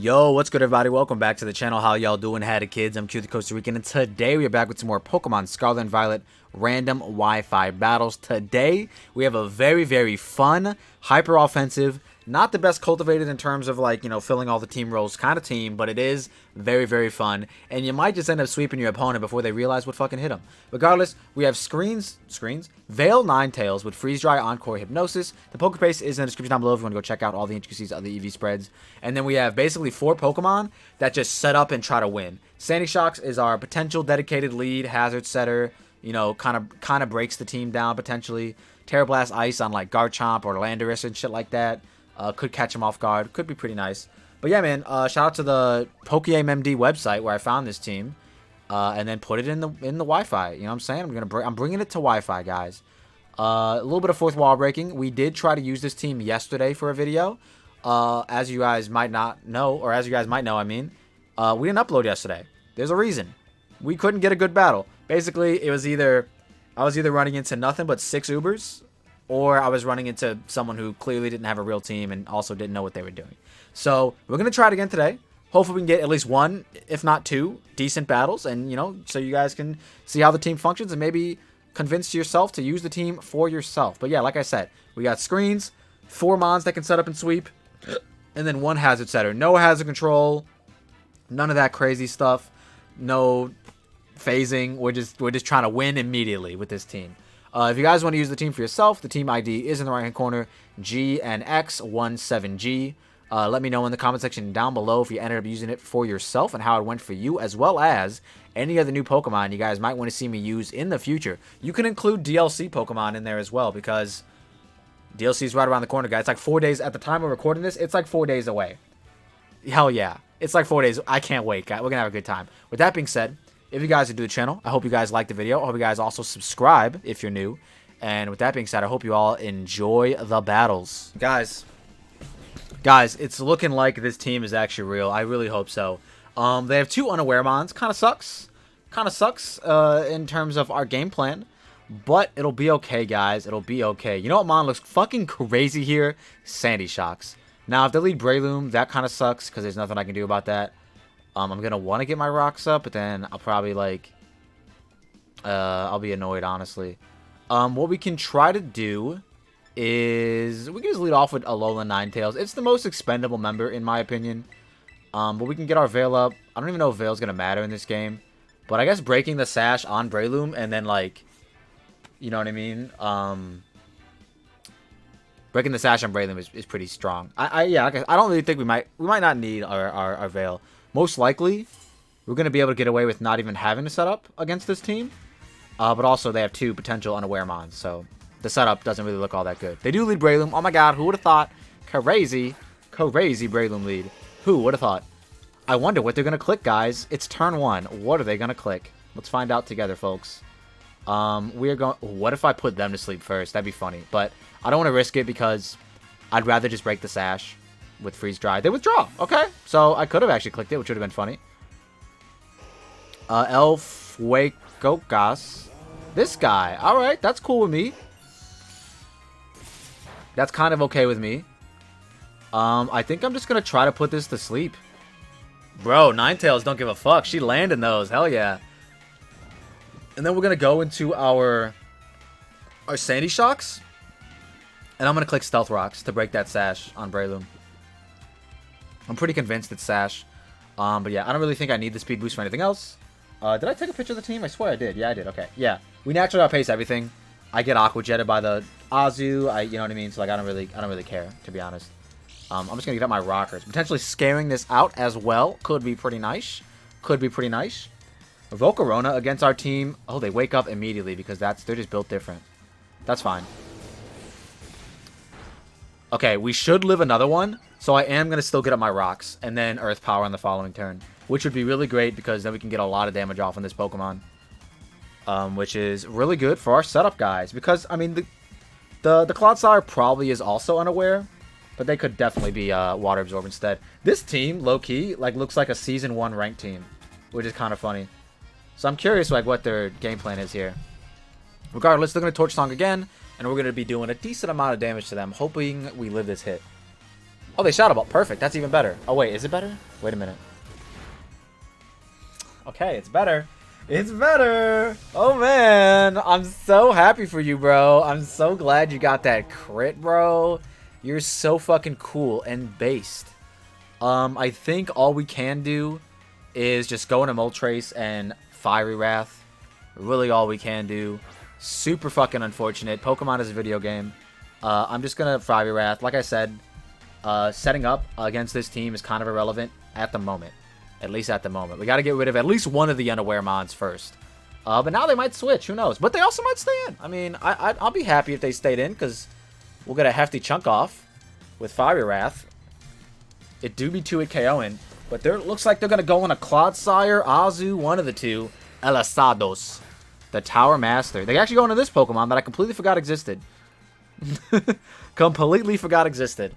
Yo, what's good everybody? Welcome back to the channel. How y'all doing? Howdy kids, I'm Q the Costa Rican, and today we are back with some more Pokemon Scarlet and Violet random Wi-Fi battles. Today we have a very fun, hyper offensive, not the best cultivated in terms of like, filling all the team roles kind of team, but it is very fun, and you might just end up sweeping your opponent before they realize what fucking hit them. Regardless, we have Screens, Veil Ninetales with Freeze Dry, Encore, Hypnosis. The Pokepaste is in the description down below if you want to go check out all the intricacies of the EV spreads. And then we have basically 4 Pokemon that just set up and try to win. Sandy Shocks is our potential dedicated lead hazard setter, kind of breaks the team down potentially. Terra Blast Ice on like Garchomp or Landorus and shit like that. Could catch him off guard. Could be pretty nice. But yeah, man, shout out to the PokeMMD website where I found this team. And then put it in the Wi-Fi. You know what I'm saying? I'm bringing it to Wi-Fi, guys. A little bit of fourth wall breaking. We did try to use this team yesterday for a video. As you guys might not know, or as you guys might know, I mean, we didn't upload yesterday. There's a reason. We couldn't get a good battle. Basically, it was I was either running into nothing but 6 Ubers, or I was running into someone who clearly didn't have a real team and also didn't know what they were doing. So we're gonna try it again today. Hopefully we can get at least 1, if not 2, decent battles, and so you guys can see how the team functions and maybe convince yourself to use the team for yourself. But yeah, like I said, we got Screens, 4 Mons that can set up and sweep, and then 1 hazard setter. No hazard control, none of that crazy stuff, no phasing. We're just trying to win immediately with this team. If you guys want to use the team for yourself, the team ID is in the right hand corner, GNX17G. Let me know in the comment section down below if you ended up using it for yourself and how it went for you, as well as any other new Pokemon you guys might want to see me use in the future. You can include DLC Pokemon in there as well, because DLC is right around the corner, guys. It's like 4 days at the time of recording this. It's like 4 days away. Hell yeah. It's like 4 days. I can't wait, guys. We're going to have a good time. With that being said, if you guys are new to the channel, I hope you guys like the video. I hope you guys also subscribe if you're new. And with that being said, I hope you all enjoy the battles. Guys, it's looking like this team is actually real. I really hope so. They have 2 unaware Mons. Kind of sucks. In terms of our game plan. But it'll be okay, guys. It'll be okay. You know what Mon looks fucking crazy here? Sandy Shocks. Now, if they lead Breloom, that kind of sucks because there's nothing I can do about that. I'm going to want to get my rocks up, but then I'll probably, I'll be annoyed, honestly. What we can try to do is we can just lead off with Alolan Ninetales. It's the most expendable member, in my opinion. But we can get our Veil up. I don't even know if Veil's going to matter in this game. But I guess breaking the Sash on Breloom and then, you know what I mean? Breaking the Sash on Breloom is pretty strong. Yeah, I don't really think we might not need our Veil. Most likely, we're going to be able to get away with not even having to set up against this team. But also, they have 2 potential unaware Mons, so the setup doesn't really look all that good. They do lead Breloom. Oh my god, who would have thought? Crazy Breloom lead. Who would have thought? I wonder what they're going to click, guys. It's turn 1. What are they going to click? Let's find out together, folks. We're going... What if I put them to sleep first? That'd be funny. But I don't want to risk it because I'd rather just break the Sash with Freeze Dry. They withdraw. Okay. So I could have actually clicked it, which would have been funny. Elf Wakeokas. This guy. Alright, that's cool with me. That's kind of okay with me. I think I'm just going to try to put this to sleep. Bro, Ninetales don't give a fuck. She landing those. Hell yeah. And then we're going to go into our Sandy Shocks. And I'm going to click Stealth Rocks to break that Sash on Breloom. I'm pretty convinced it's Sash. But yeah, I don't really think I need the speed boost for anything else. Did I take a picture of the team? I swear I did. Yeah, I did. Okay. Yeah. We naturally outpace everything. I get Aqua Jetted by the Azu. You know what I mean? So I don't really care, to be honest. I'm just gonna get up my rockers. Potentially scaring this out as well. Could be pretty nice. Volcarona against our team. Oh, they wake up immediately because they're just built different. That's fine. Okay, we should live another one. So I am gonna still get up my rocks and then Earth Power on the following turn, which would be really great because then we can get a lot of damage off on this Pokemon. Which is really good for our setup, guys. Because, I mean, the Clodsire probably is also unaware. But they could definitely be Water Absorb instead. This team, low-key, looks like a Season 1 ranked team. Which is kind of funny. So I'm curious, what their game plan is here. Regardless, they're going to Torch Song again. And we're going to be doing a decent amount of damage to them. Hoping we live this hit. Oh, they Shadow Ball. Perfect. That's even better. Oh, wait. Is it better? Wait a minute. Okay, it's better. It's better. Oh, man. I'm so happy for you, bro. I'm so glad you got that crit, bro. You're so fucking cool and based. I think all we can do is just go into Moltres and Fiery Wrath. Really all we can do. Super fucking unfortunate. Pokemon is a video game. I'm just going to Fiery Wrath. Like I said, setting up against this team is kind of irrelevant at the moment. At least at the moment. We got to get rid of at least one of the unaware mons first. But now they might switch. Who knows? But they also might stay in. I mean, I'll be happy if they stayed in because we'll get a hefty chunk off with Fiery Wrath. It do be 2-hit KOing. But it looks like they're going to go on a Clodsire, Azu, one of the two. Elasados. The Tower Master. They actually go into this Pokemon that I completely forgot existed. Completely forgot existed.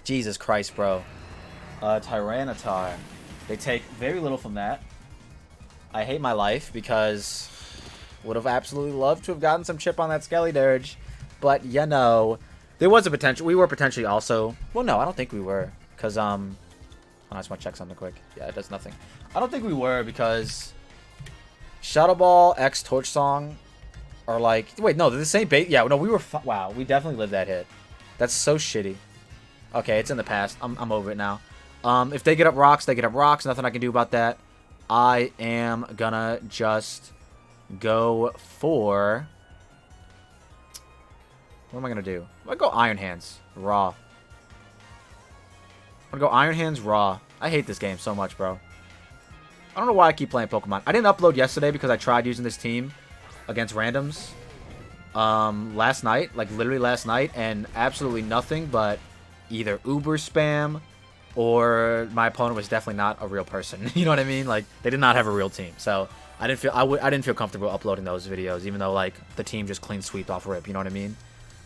Jesus Christ, bro. Tyranitar. They take very little from that. I hate my life because would have absolutely loved to have gotten some chip on that Skeledirge. But, you know, there was a potential. We were potentially also... Well, no, I don't think we were. Because, I just want to check something quick. Yeah, it does nothing. I don't think we were because Shadow Ball X Torch Song are like... Wait, no, they're the same bait. Yeah, no, we were... Wow, we definitely lived that hit. That's so shitty. Okay, it's in the past. I'm over it now. If they get up rocks, they get up rocks. Nothing I can do about that. I am gonna just go for... What am I gonna do? I'm gonna go Iron Hands. Raw. I'm gonna go Iron Hands Raw. I hate this game so much, bro. I don't know why I keep playing Pokemon. I didn't upload yesterday because I tried using this team against randoms. Last night. Like, literally last night. And absolutely nothing but either Uber spam... Or my opponent was definitely not a real person. You know what I mean? Like, they did not have a real team. So I didn't feel comfortable uploading those videos, even though like the team just clean sweeped off rip. You know what I mean?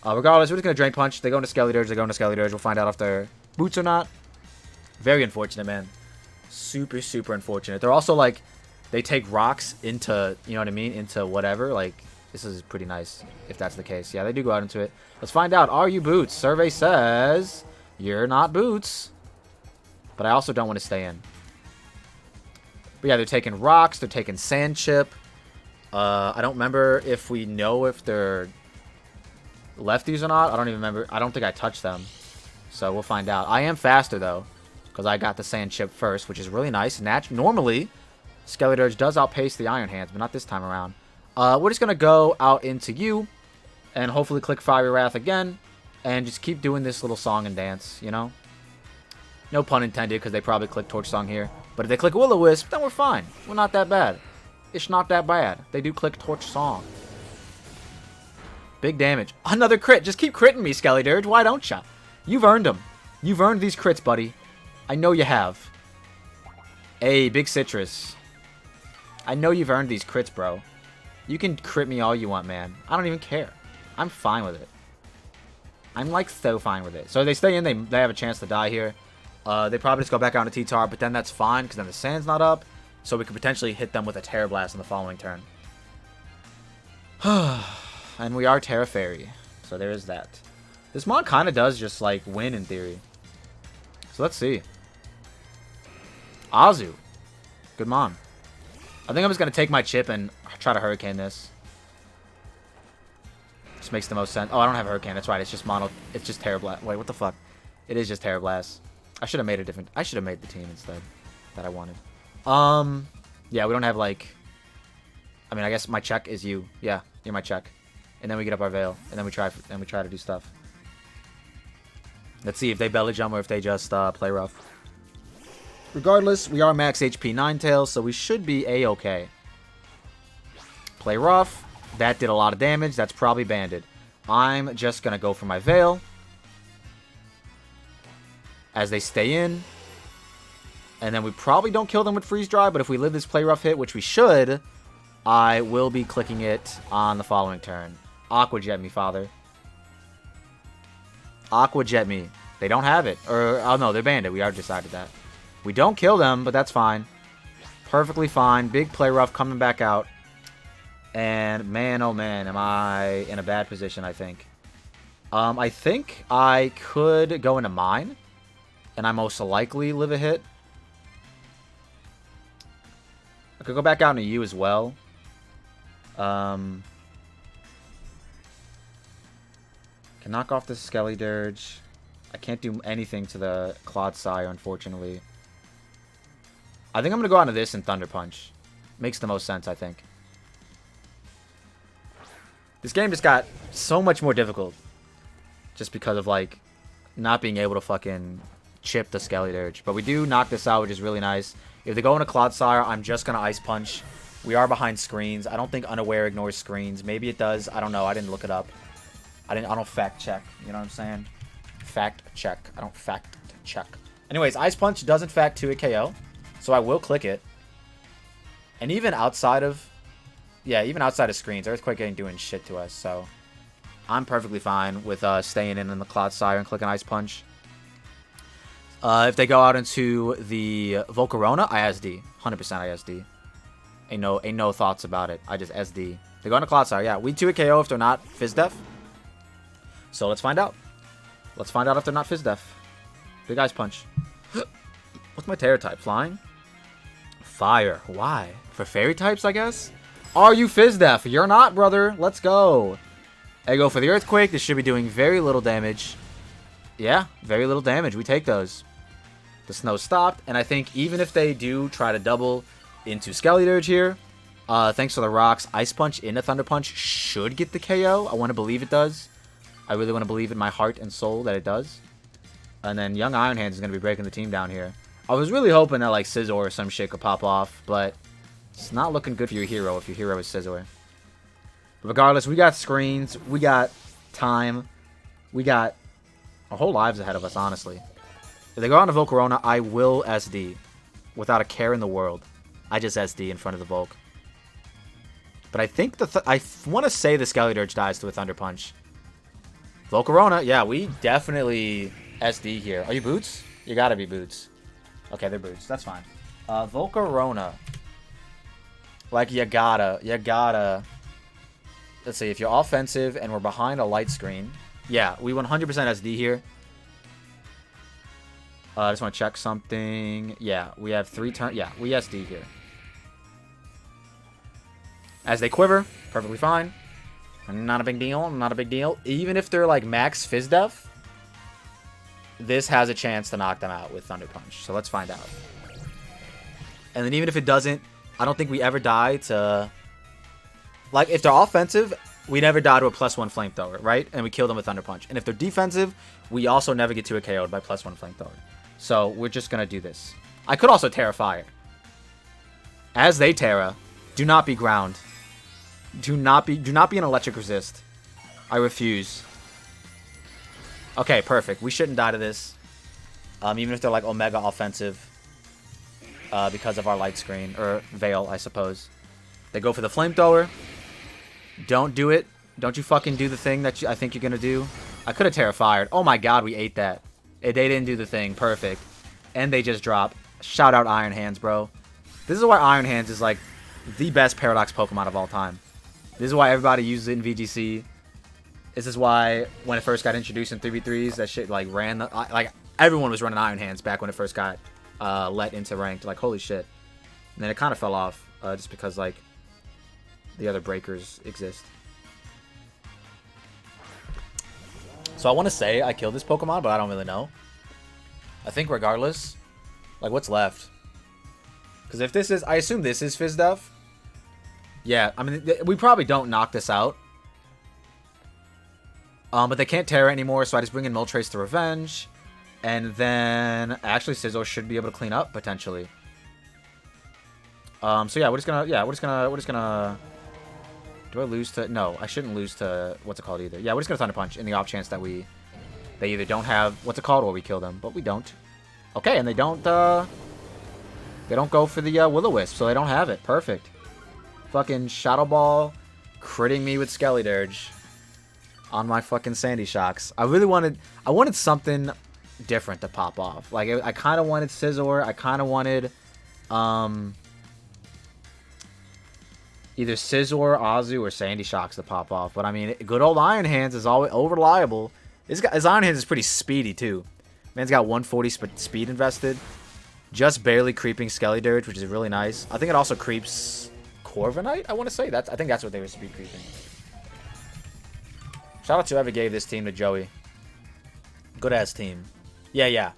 Regardless, we're just gonna Drain Punch. They go into Skeledirge. They go into Skeledirge. We'll find out if they're boots or not. Very unfortunate, man. Super, super unfortunate. They're also like, they take rocks into, you know what I mean? Into whatever. Like, this is pretty nice if that's the case. Yeah, they do go out into it. Let's find out. Are you boots? Survey says you're not boots. But I also don't want to stay in. But yeah, they're taking rocks. They're taking sand chip. I don't remember if we know if they're lefties or not. I don't even remember. I don't think I touched them. So we'll find out. I am faster, though. Because I got the sand chip first, which is really nice. Normally, Skeledirge does outpace the Iron Hands, but not this time around. We're just going to go out into you. And hopefully click Fiery Wrath again. And just keep doing this little song and dance, you know? No pun intended, because they probably click Torch Song here. But if they click Will-O-Wisp, then we're fine. We're not that bad. It's not that bad. They do click Torch Song. Big damage. Another crit. Just keep critting me, Skeledirge. Why don't ya? You've earned them. You've earned these crits, buddy. I know you have. Hey, Big Citrus. I know you've earned these crits, bro. You can crit me all you want, man. I don't even care. I'm fine with it. I'm, like, so fine with it. So if they stay in, they have a chance to die here. They probably just go back out to T-Tar, but then that's fine, because then the sand's not up. So we could potentially hit them with a Terra Blast in the following turn. And we are Terra Fairy. So there is that. This mod kind of does just, like, win in theory. So let's see. Azu. Good mon. I think I'm just going to take my chip and try to Hurricane this. Just makes the most sense. Oh, I don't have a Hurricane. That's right. It's just mono. It's just Terra Blast. Wait, what the fuck? It is just Terra Blast. I should have made a different... I should have made the team instead that I wanted. Yeah, we don't have, like... I mean, I guess my check is you. Yeah, you're my check. And then we get up our Veil. And then we try to do stuff. Let's see if they belly jump or if they just play rough. Regardless, we are max HP Ninetales, so we should be A-okay. Play rough. That did a lot of damage. That's probably banded. I'm just going to go for my Veil. As they stay in. And then we probably don't kill them with Freeze Dry, but if we live this Play Rough hit, which we should, I will be clicking it on the following turn. Aqua Jet me, father. Aqua Jet me. They don't have it. Or, oh no, they're banded. We already decided that. We don't kill them, but that's fine. Perfectly fine. Big Play Rough coming back out. And man, oh man, am I in a bad position, I think. I think I could go into mine, and I most likely live a hit. I could go back out into you as well. Can knock off the Skeledirge. I can't do anything to the Clodsire, unfortunately. I think I'm going to go on to this and Thunder Punch. Makes the most sense, I think. This game just got so much more difficult. Just because of, like, not being able to fucking chip the Skeledirge. But we do knock this out, which is really nice. If they go into Clodsire, I'm just going to Ice Punch. We are behind screens. I don't think Unaware ignores screens. Maybe it does. I don't know. I didn't look it up. I don't fact check. You know what I'm saying? Fact check. I don't fact check. Anyways, Ice Punch does in fact 2-hit KO. So I will click it. And even outside of... Yeah, even outside of screens, Earthquake ain't doing shit to us. So I'm perfectly fine with staying in the Clodsire and clicking Ice Punch. If they go out into the Volcarona, I SD. 100% ISD. Ain't no thoughts about it. I just SD. They go into Clodsire, yeah. We 2-hit KO if they're not Fizz Def. So let's find out. Let's find out if they're not Fizz Def. Big Ice Punch. What's my Terror type? Flying? Fire. Why? For Fairy types, I guess? Are you Fizz Def? You're not, brother. Let's go. I go for the Earthquake. This should be doing very little damage. Yeah, very little damage. We take those. The snow stopped, and I think even if they do try to double into Skeledirge here, thanks to the rocks, Ice Punch into Thunder Punch should get the KO. I want to believe it does. I really want to believe in my heart and soul that it does. And then Young Iron Hands is going to be breaking the team down here. I was really hoping that like Scizor or some shit could pop off, but it's not looking good for your hero if your hero is Scizor. But regardless, we got screens, we got time, we got our whole lives ahead of us, honestly. If they go on to Volcarona, I will SD. Without a care in the world. I just SD in front of the Volk. But I think I want to say the Skeledirge dies to a Thunder Punch. Volcarona, yeah, we definitely SD here. Are you Boots? You gotta be Boots. Okay, they're Boots. That's fine. Volcarona. Like, you gotta. Let's see, if you're offensive and we're behind a light screen. Yeah, we 100% SD here. I just want to check something. Yeah, we have 3 turns. Yeah, we SD here. As they quiver, perfectly fine. Not a big deal, not a big deal. Even if they're like max Fizz Def, this has a chance to knock them out with Thunder Punch. So let's find out. And then even if it doesn't, I don't think we ever die to... Like, if they're offensive, we never die to a +1 Flamethrower, right? And we kill them with Thunder Punch. And if they're defensive, we also never get to a KO'd by +1 Flamethrower. So we're just going to do this. I could also Terra Fire. As they Terra, do not be ground. Do not be an electric resist. I refuse. Okay, perfect. We shouldn't die to this. Even if they're like Omega offensive. Because of our light screen. Or Veil, I suppose. They go for the Flamethrower. Don't do it. Don't you fucking do the thing that I think you're going to do. I could have Terra Fired. Oh my god, we ate that. They didn't do the thing. Perfect. And they just drop. Shout out Iron Hands, bro. This is why Iron Hands is like the best Paradox Pokemon of all time. This is why everybody uses it in VGC. This is why when it first got introduced in 3v3s, that shit like ran. Like everyone was running Iron Hands back when it first got let into ranked. Like holy shit. And then it kind of fell off just because like the other breakers exist. So I want to say I killed this Pokemon, but I don't really know. I think regardless, like what's left? Because if this is, I assume this is Fizz Def. Yeah, I mean, we probably don't knock this out. But they can't Terra anymore, so I just bring in Moltres to Revenge. And then, actually, Scizor should be able to clean up, potentially. So yeah, we're just gonna... Do I lose to... No, I shouldn't lose to... What's it called either? Yeah, we're just gonna Thunder Punch in the off chance that they either don't have... What's it called? Or we kill them. But we don't. Okay, and they don't go for the Will-O-Wisp, so they don't have it. Perfect. Fucking Shadow Ball critting me with Skeledirge on my fucking Sandy Shocks. I wanted something different to pop off. Like, I kind of wanted Scizor. I kind of wanted either Scizor, Azu, or Sandy Shocks to pop off. But I mean, good old Iron Hands is always over reliable. His Iron Hands is pretty speedy, too. Man's got 140 speed invested. Just barely creeping Skelly Dirge, which is really nice. I think it also creeps Corviknight, I want to say. I think that's what they were speed creeping. Shout out to whoever gave this team to Joey. Good-ass team. Yeah.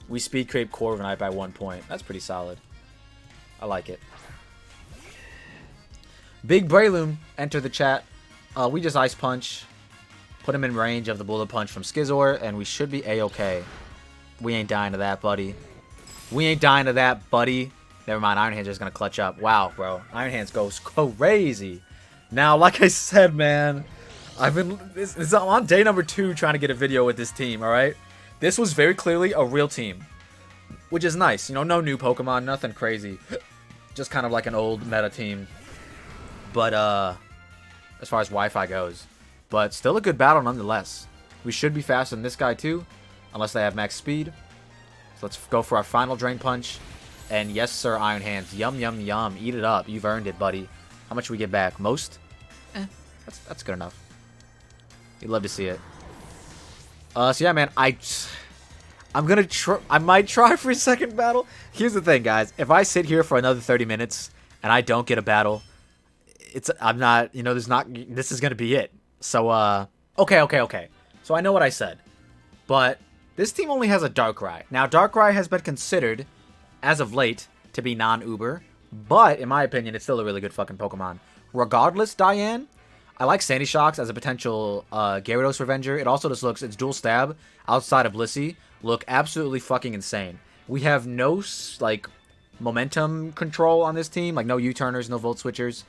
We speed creep Corviknight by 1 point. That's pretty solid. I like it. Big Breloom entered the chat. We just Ice Punch. Put him in range of the Bullet Punch from Scizor, and we should be A-okay. We ain't dying to that, buddy. We ain't dying to that, buddy. Never mind, Iron Hand's just gonna clutch up. Wow, bro. Iron Hands goes crazy. Now, like I said, man, I'm on day number 2 trying to get a video with this team, alright? This was very clearly a real team, which is nice. You know, no new Pokemon, nothing crazy. Just kind of like an old meta team. But, as far as Wi-Fi goes. But still a good battle nonetheless. We should be faster than this guy too, unless they have max speed. So let's go for our final Drain Punch. And yes, sir, Iron Hands. Yum, yum, yum. Eat it up. You've earned it, buddy. How much we get back? Most? That's good enough. You'd love to see it. So yeah, man, I'm gonna try. I might try for a second battle. Here's the thing, guys. If I sit here for another 30 minutes and I don't get a battle, I'm not, you know, this is gonna be it. So, okay. So I know what I said, but this team only has a Darkrai. Now, Darkrai has been considered, as of late, to be non-Uber, but in my opinion, it's still a really good fucking Pokemon. Regardless, Diane, I like Sandy Shocks as a potential Gyarados Revenger. It also just looks, its dual stab outside of Blissey look absolutely fucking insane. We have no, like, momentum control on this team, like no U-turners, no Volt Switchers.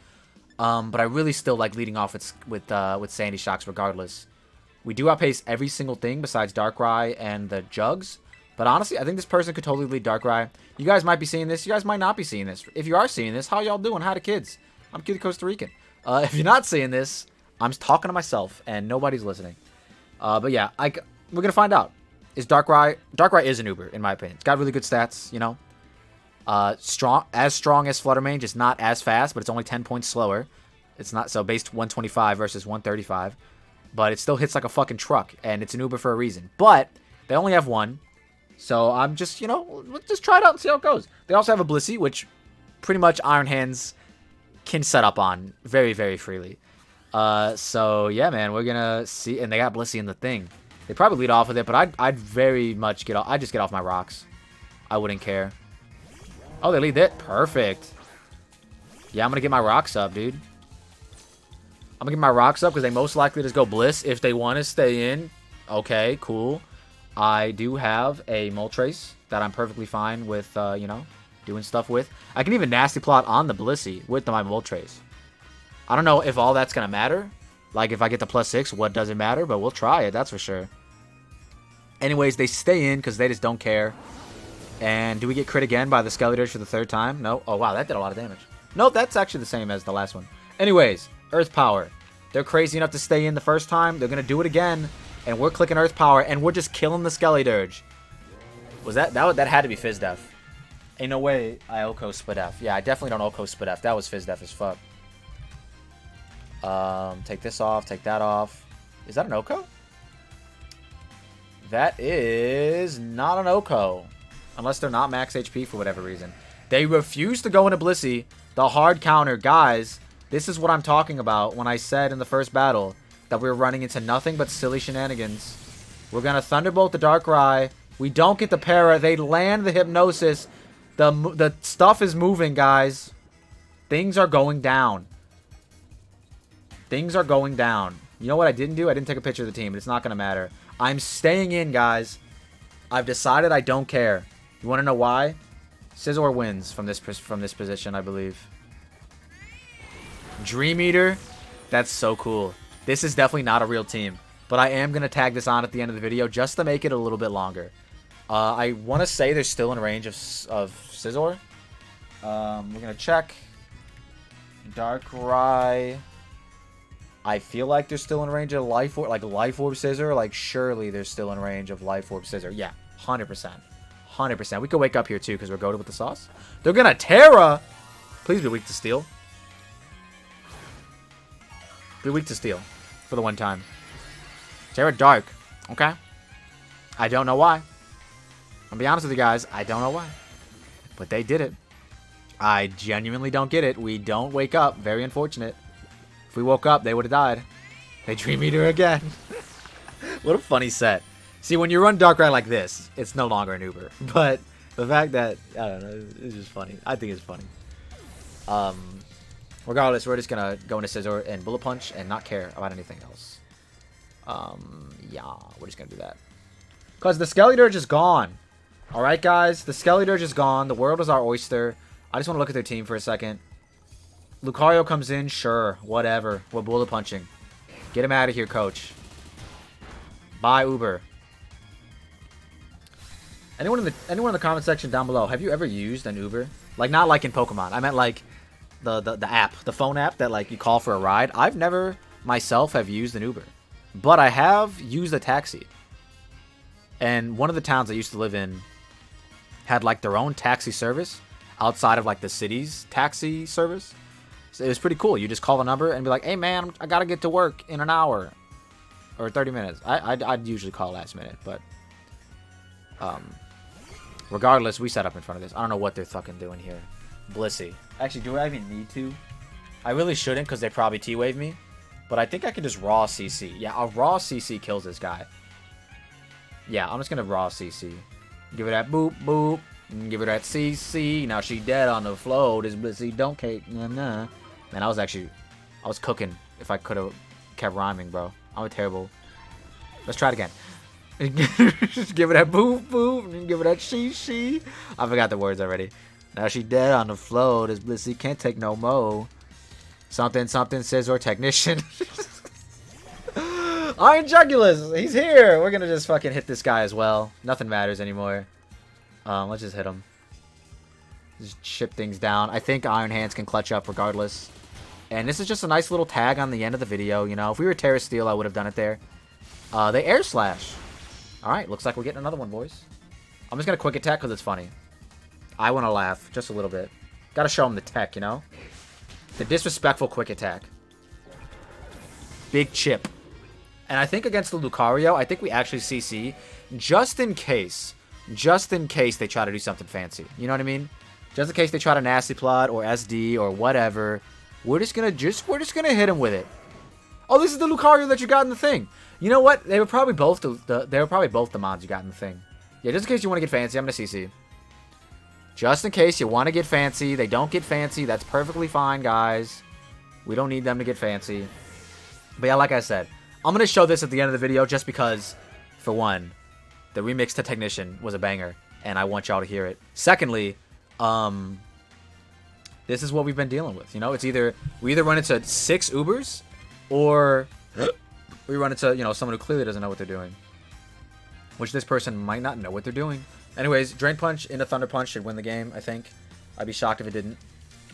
But I really still like leading off with Sandy Shocks regardless. We do outpace every single thing besides Darkrai and the Jugs. But honestly, I think this person could totally lead Darkrai. You guys might be seeing this. You guys might not be seeing this. If you are seeing this, how y'all doing? Hi to kids. I'm Cutie Costa Rican. If you're not seeing this, I'm talking to myself and nobody's listening. But yeah, we're going to find out. Is Darkrai is an Uber, in my opinion. It's got really good stats, you know. Strong as Fluttermane, just not as fast, but it's only 10 points slower. It's not so base 125 versus 135, but it still hits like a fucking truck, and it's an Uber for a reason. But they only have one, so I'm just, you know, let's just try it out and see how it goes. They also have a Blissey, which pretty much Iron Hands can set up on very, very freely. So yeah, man, we're gonna see, and they got Blissey in the thing. They probably lead off with it, but I'd very much get off. I'd just get off my rocks. I wouldn't care. Oh, they lead it. Perfect. Yeah, I'm going to get my rocks up, dude. I'm going to get my rocks up because they most likely just go Bliss if they want to stay in. Okay, cool. I do have a Moltres that I'm perfectly fine with, you know, doing stuff with. I can even Nasty Plot on the Blissey with my Moltres. I don't know if all that's going to matter. Like, if I get the +6, what does it matter? But we'll try it, that's for sure. Anyways, they stay in because they just don't care. And do we get crit again by the Skelly Dirge for the 3rd time? No. Oh, wow, that did a lot of damage. Nope, that's actually the same as the last one. Anyways, Earth Power. They're crazy enough to stay in the first time. They're going to do it again. And we're clicking Earth Power, and we're just killing the Skelly Dirge. Was that had to be Fizz Def. Ain't no way I Oko Split F. Yeah, I definitely don't Oko Split F. That was Fizz Def as fuck. Take this off, take that off. Is that an Oko? That is not an Oko. Unless they're not max HP for whatever reason. They refuse to go into Blissey. The hard counter. Guys, this is what I'm talking about when I said in the first battle that we were running into nothing but silly shenanigans. We're going to Thunderbolt the Darkrai. We don't get the Para. They land the Hypnosis. The stuff is moving, guys. Things are going down. Things are going down. You know what I didn't do? I didn't take a picture of the team, but it's not going to matter. I'm staying in, guys. I've decided I don't care. You want to know why? Scizor wins from this position, I believe. Dream Eater. That's so cool. This is definitely not a real team. But I am going to tag this on at the end of the video just to make it a little bit longer. I want to say they're still in range of Scizor. We're going to check. Darkrai. I feel like they're still in range of Life Orb, like Life Orb Scizor. Like, surely they're still in range of Life Orb Scizor. Yeah, 100%. 100%. We could wake up here, too, because we're goated with the sauce. They're going to Terra. Please be weak to Steel. Be weak to Steel for the one time. Terra Dark. Okay? I don't know why. I'll be honest with you guys. I don't know why. But they did it. I genuinely don't get it. We don't wake up. Very unfortunate. If we woke up, they would have died. They Dream Eater again. What a funny set. See, when you run Darkrai like this, it's no longer an Uber. But the fact that, I don't know, it's just funny. I think it's funny. Regardless, we're just going to go into Scizor and Bullet Punch and not care about anything else. Yeah, we're just going to do that. Because the Skeletor is gone. Alright, guys? The Skeletor is gone. The world is our oyster. I just want to look at their team for a second. Lucario comes in. Sure. Whatever. We're Bullet Punching. Get him out of here, coach. Bye, Uber. Anyone in the comment section down below, have you ever used an Uber? Like, not like in Pokemon. I meant like the app, the phone app that like you call for a ride. I've never myself have used an Uber, but I have used a taxi. And one of the towns I used to live in had like their own taxi service outside of like the city's taxi service. So it was pretty cool. You just call the number and be like, "Hey man, I gotta get to work in an hour or 30 minutes." I'd usually call last minute, but regardless, we set up in front of this. I don't know what they're fucking doing here. Blissey. Actually, do I even need to? I really shouldn't because they probably T-Wave me. But I think I can just raw CC. Yeah, a raw CC kills this guy. Yeah, I'm just going to raw CC. Give her that boop, boop. And give her that CC. Now she dead on the floor. This Blissey don't cake. Nah, nah. Man, I was cooking if I could have kept rhyming, bro. I'm a terrible. Let's try it again. Just give her that boop, boop. And give her that she. I forgot the words already. Now she dead on the floor. This Blissey can't take no mo. Something, Scizor technician. Iron Jugulus, he's here. We're gonna just fucking hit this guy as well. Nothing matters anymore. Let's just hit him. Just chip things down. I think Iron Hands can clutch up regardless. And this is just a nice little tag on the end of the video. You know, if we were Terra Steel, I would have done it there. They Air Slash. All right, looks like we're getting another one, boys. I'm just gonna quick attack because it's funny. I want to laugh just a little bit. Gotta show him the tech, you know? The disrespectful quick attack. Big chip. And I think against the Lucario, I think we actually CC just in case they try to do something fancy. You know what I mean? Just in case they try to Nasty Plot or SD or whatever. We're just gonna hit him with it. Oh, this is the Lucario that you got in the thing. You know what? They were probably both the mods you got in the thing. Yeah, just in case you want to get fancy, I'm gonna CC. Just in case you want to get fancy. They don't get fancy. That's perfectly fine, guys. We don't need them to get fancy. But yeah, like I said, I'm going to show this at the end of the video just because, for one, the remix to Technician was a banger, and I want y'all to hear it. Secondly, this is what we've been dealing with. You know, it's either we run into 6 Ubers, or we run into, you know, someone who clearly doesn't know what they're doing. Which this person might not know what they're doing. Anyways, Drain Punch into Thunder Punch should win the game, I think. I'd be shocked if it didn't.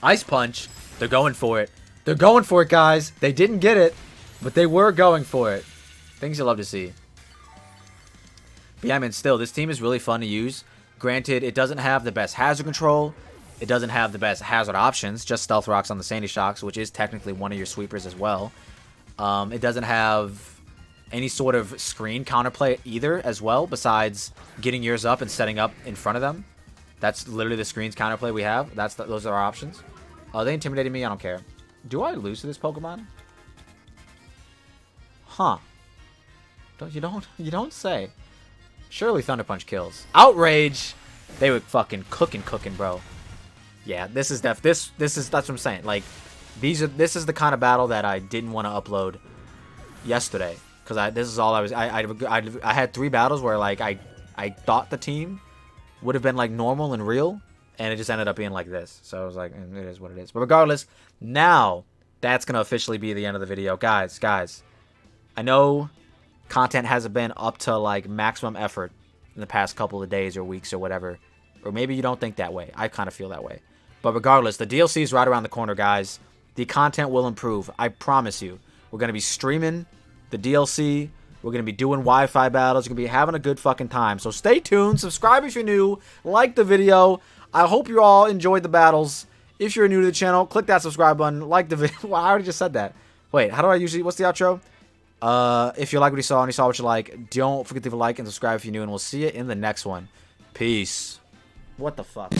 Ice Punch, they're going for it. They're going for it, guys. They didn't get it, but they were going for it. Things you love to see. But yeah, man, still, this team is really fun to use. Granted, it doesn't have the best hazard control. It doesn't have the best hazard options. Just Stealth Rocks on the Sandy Shocks, which is technically one of your sweepers as well. It doesn't have any sort of screen counterplay either as well, besides getting yours up and setting up in front of them. That's literally the screen's counterplay we have. Those are our options. They intimidated me. I don't care. Do I lose to this Pokemon? Huh. You don't say. Surely Thunder Punch kills. Outrage! They were fucking cooking, bro. Yeah, this is that's what I'm saying. Like, this is the kind of battle that I didn't want to upload yesterday. Because this is all I was... I had 3 battles where, like, I thought the team would have been, like, normal and real. And it just ended up being like this. So I was like, it is what it is. But regardless, now that's going to officially be the end of the video. Guys, I know content hasn't been up to, like, maximum effort in the past couple of days or weeks or whatever. Or maybe you don't think that way. I kind of feel that way. But regardless, the DLC is right around the corner, guys. The content will improve. I promise you. We're going to be streaming the DLC. We're going to be doing Wi-Fi battles. We're going to be having a good fucking time. So stay tuned. Subscribe if you're new. Like the video. I hope you all enjoyed the battles. If you're new to the channel, click that subscribe button. Like the video. Well, I already just said that. Wait, how do I usually... What's the outro? If you like what you saw and you saw what you like, don't forget to leave a like and subscribe if you're new, and we'll see you in the next one. Peace. What the fuck?